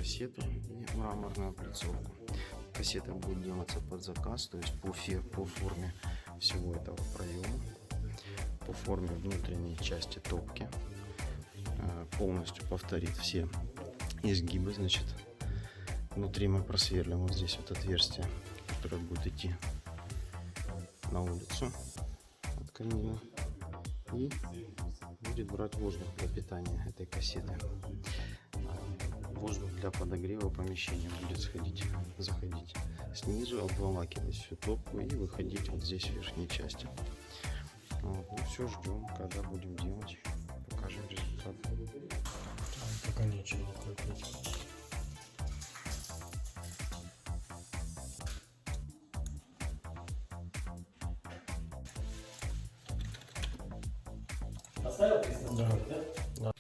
кассету и мраморную облицовку. Кассета будет делаться под заказ, то есть по форме всего этого проема, по форме внутренней части топки. Полностью повторит все изгибы. Значит, внутри мы просверлим вот здесь вот отверстие, которое будет идти на улицу от камина, и будет брать воздух для питания этой кассеты. Воздух для подогрева помещения будет заходить снизу, обволакивать всю топку и выходить вот здесь в верхней части. Вот. Ну все, ждем, когда будем делать, покажем результат. Пока нечего крутить. Оставил 300? Да. Да?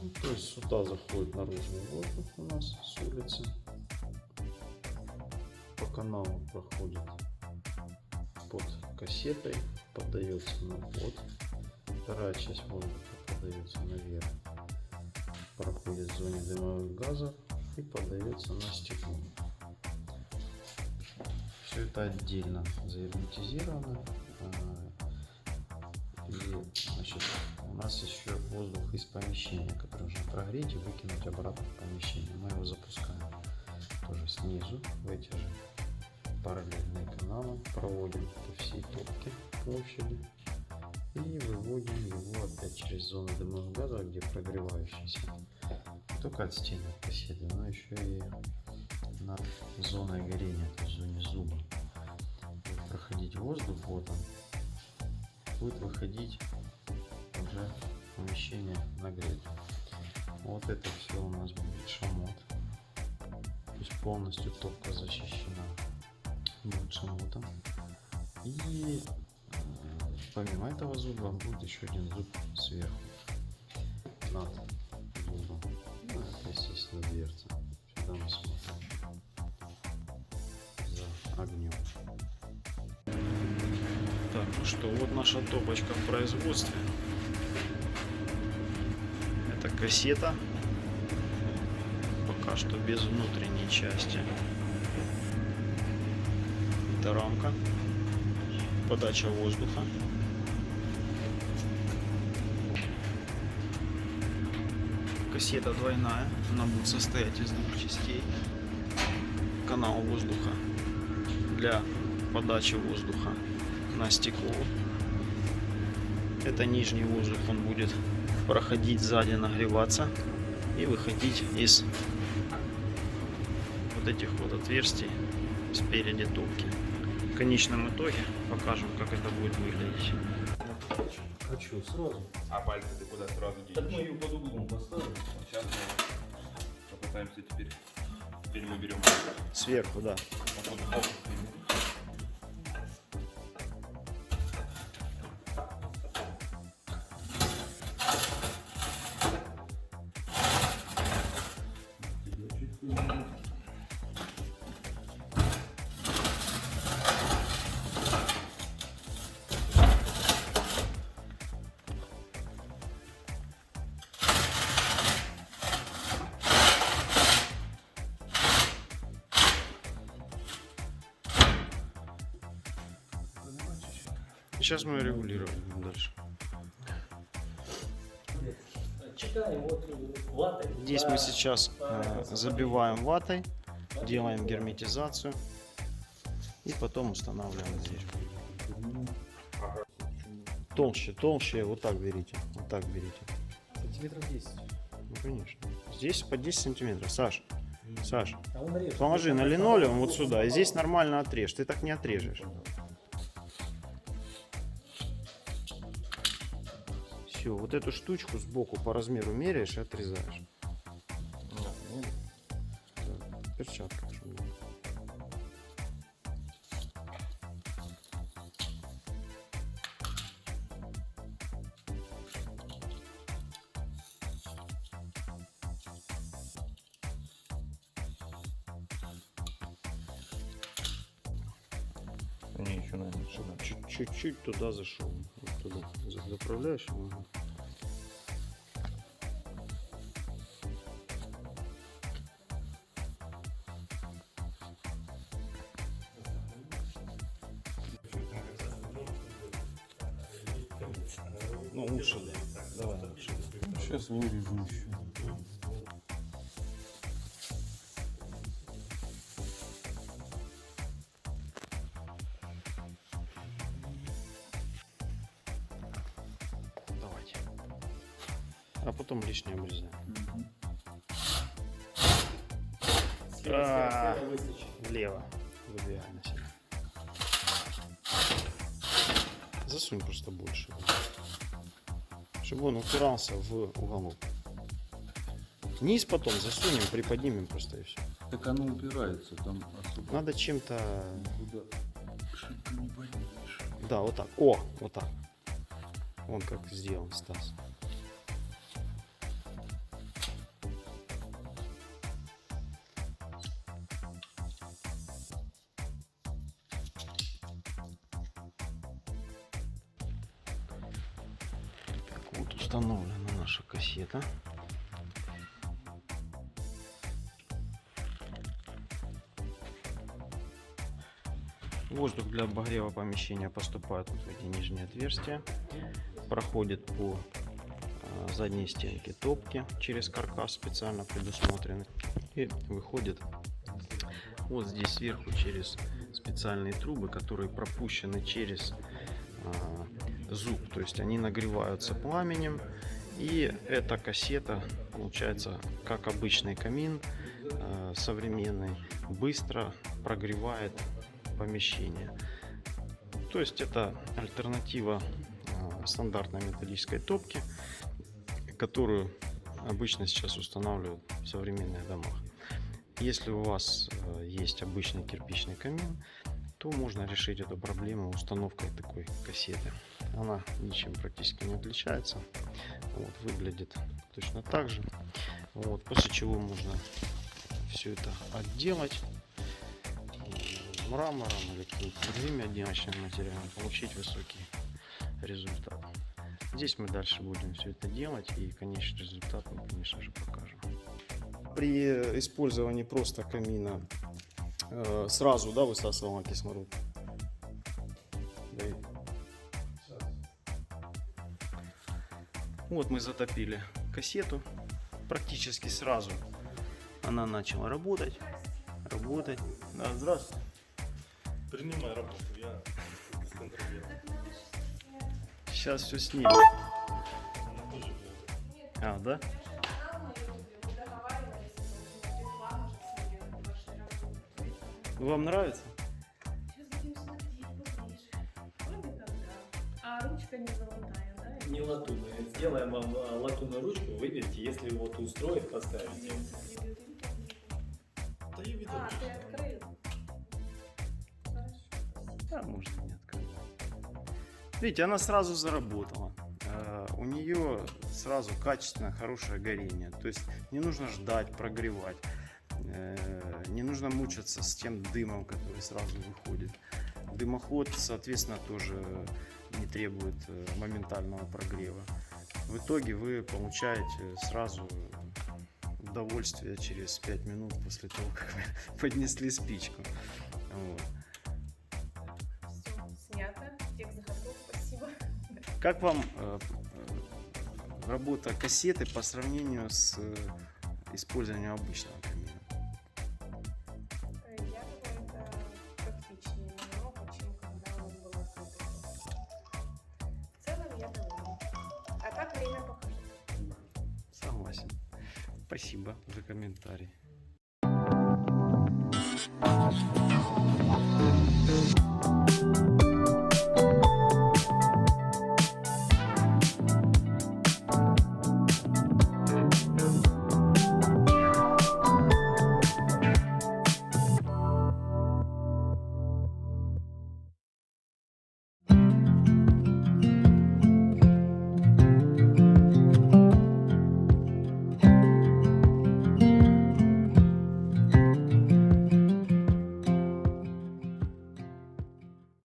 Ну, то есть сюда заходит наружный воздух у нас с улицы, по каналу проходит под кассетой, поддается на под, вторая часть воздуха поддается наверх, проходит в зоне дымовых газов и поддается на стекло. Все это отдельно загерметизировано. И, значит, у нас еще воздух из помещения, который нужно прогреть и выкинуть обратно в помещение. Мы его запускаем тоже снизу в эти же параллельные каналы, проводим по всей топке площади и выводим его опять через зону дымовых газов, где прогревающийся не только от стены кассеты, но еще и над зоной горения, то есть в зоне зуба. Будет проходить воздух, вот он, будет выходить уже в помещение нагрето. Вот это все у нас будет шамот, то есть полностью топка защищена будет шамотом. И помимо этого зуба будет еще один зуб сверху над зубом. Ну, это, естественно, дверца. Сюда мы смотрим за огнем. Так, ну что, вот наша топочка в производстве. Это кассета, пока что без внутренней части. Это рамка, подача воздуха. Кассета двойная, она будет состоять из двух частей. Канал воздуха для подачи воздуха на стекло. Это нижний воздух, он будет проходить сзади, нагреваться и выходить из вот этих вот отверстий спереди топки. В конечном итоге покажем, как это будет выглядеть. Хочу сразу. А пальцы ты куда сразу денешь? Так мы ее под углом поставим. Сейчас мы попытаемся теперь. Теперь мы берем Сверху, да. вот бок. Сейчас мы регулируем дальше. Чекаем вот ватой. Здесь мы сейчас забиваем ватой, делаем герметизацию и потом устанавливаем дверь. Толще, толще, вот так берите, вот так берите. Сантиметров 10. Ну, конечно. Здесь по 10 сантиметров. Саш, Саш, А он режет. положи на линолеум вот сюда, и здесь нормально отрежь. Ты так не отрежешь. Все, вот эту штучку сбоку по размеру меряешь и отрезаешь. Перчатка. Они еще, наверное, сюда. Чуть-чуть туда зашел. Вот туда заправляешь. Ага. Ну, лучше, да. Давай лучше. Сейчас вырежу еще. Давайте. А потом лишнее обрезаем. Слева высочи. Влево. Выдвигай на себя. Засунь просто больше. Чтобы он упирался в уголок. Низ потом засунем, приподнимем просто и все. Так оно упирается там особо. Надо чем-то... Куда? Шибко не поймешь. Да, вот так. О, вот так. Он как сделан, Стас. Так, вот установлена наша кассета. Воздух для обогрева помещения поступает вот в эти нижние отверстия, проходит по задней стенке топки через каркас специально предусмотренный и выходит вот здесь сверху через специальные трубы, которые пропущены через зуб, то есть они нагреваются пламенем, и эта кассета получается как обычный камин современный, быстро прогревает помещение. То есть это альтернатива стандартной металлической топке, которую обычно сейчас устанавливают в современных домах. Если у вас есть обычный кирпичный камин, то можно решить эту проблему установкой такой кассеты. Она ничем практически не отличается. Вот, выглядит точно так же. Вот, после чего можно все это отделать мрамором или какими-то другими отделочными материалами, получить высокий результат. Здесь мы дальше будем все это делать, и конечный результат мы, конечно же, покажем. При использовании просто камина сразу, да, высасываем кислород? Да. Вот мы затопили кассету, практически сразу она начала работать. Да, здравствуйте. Принимай работу, я контролирую. Сейчас все снимем. А, да? Вам нравится? Сейчас будем смотреть поближе. Вроде как да. А ручка не золотая, да? Не латунную. Сделаем вам латунную ручку, выберите, если вот устроит, поставите. Да я видел. А, ты открыл? Хорошо. Да, может и не открыть. Видите, она сразу заработала. У нее сразу качественное, хорошее горение. То есть не нужно ждать, прогревать. Не нужно мучиться с тем дымом, который сразу выходит. Дымоход, соответственно, тоже не требует моментального прогрева. В итоге вы получаете сразу удовольствие через 5 минут после того, как вы поднесли спичку. Вот. Все, снято. Текст готов. Спасибо. Как вам работа кассеты по сравнению с использованием обычного камина? Я думаю, это практичнее намного, чем когда он был открытый. В целом я довольна. А так время покажет. Согласен. Спасибо за комментарий.